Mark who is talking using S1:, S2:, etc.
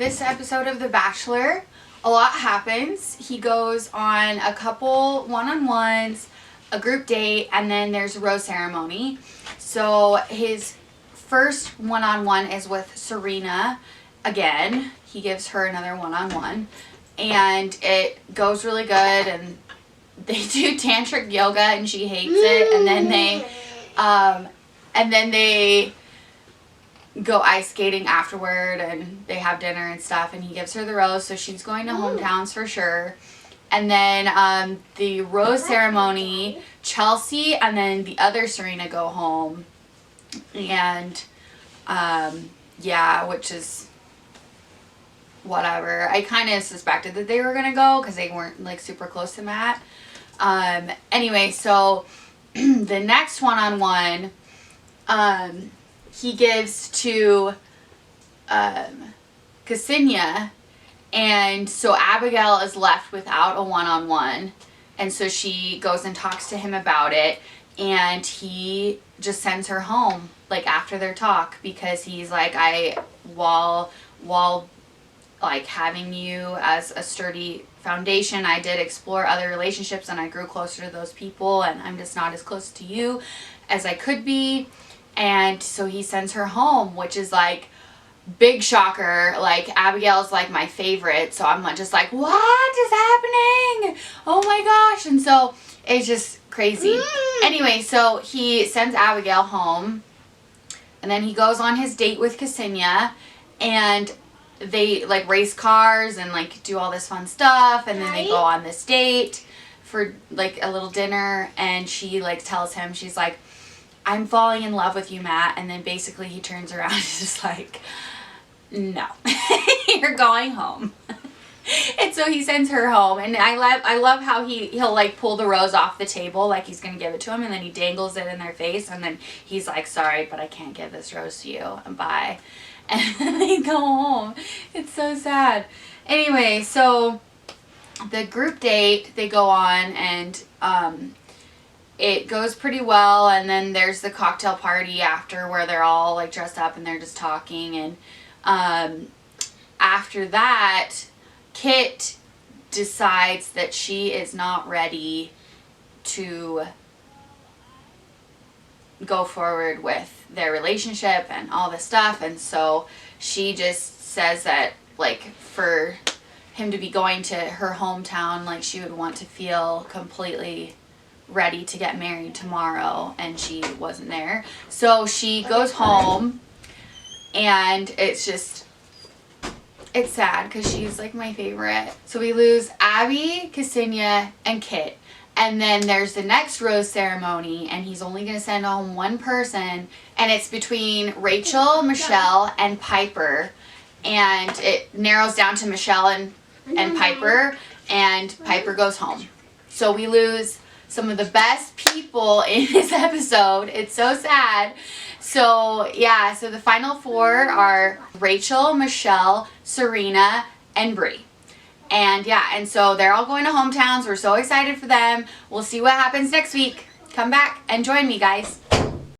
S1: this episode of The Bachelor, a lot happens. He goes on a couple one-on-ones, a group date, and then there's a rose ceremony. So his first one-on-one is with Serena again. He gives her another one-on-one, and it goes really good, and they do tantric yoga and she hates it, and then they go ice skating afterward, and they have dinner and stuff, and he gives her the rose, so she's going to hometowns for sure. And then the rose ceremony, Chelsea and then the other Serena go home, and yeah, which is whatever. I kind of suspected that they were gonna go because they weren't like super close to Matt. Anyway, so the next one-on-one he gives to Ksenia, and so Abigail is left without a one-on-one, and so she goes and talks to him about it, and he just sends her home like after their talk, because he's like, while like having you as a sturdy foundation, I did explore other relationships and I grew closer to those people, and I'm just not as close to you as I could be. And so he sends her home, which is like big shocker. Like, Abigail's like my favorite, so I'm just like, what is happening? Oh my gosh. And so it's just crazy. Anyway, so he sends Abigail home, and then he goes on his date with Ksenia, and they like race cars and like do all this fun stuff, and then they go on this date for like a little dinner, and she like tells him, she's like, I'm falling in love with you, Matt. And then basically he turns around and is just like, no, you're going home. And so he sends her home, and I love how he'll like pull the rose off the table like he's gonna give it to him, and then he dangles it in their face, and then he's like, sorry, but I can't give this rose to you, and bye. And then they go home. It's so sad. Anyway, so the group date they go on, and it goes pretty well, and then there's the cocktail party after where they're all like dressed up and they're just talking, and after that Kit decides that she is not ready to go forward with their relationship and all this stuff, and so she just says that like for him to be going to her hometown, like she would want to feel completely ready to get married tomorrow, and she wasn't there. So she goes home, and it's sad because she's like my favorite. So we lose Abby, Ksenia, and Kit. And then there's the next rose ceremony, and he's only going to send home one person, and it's between Rachel, Michelle, and Piper. And it narrows down to Michelle and Piper, and Piper goes home. So we lose some of the best people in this episode. It's so sad. So yeah, so the final four are Rachel, Michelle, Serena, and Bri. And yeah, and so they're all going to hometowns. We're so excited for them. We'll see what happens next week. Come back and join me, guys.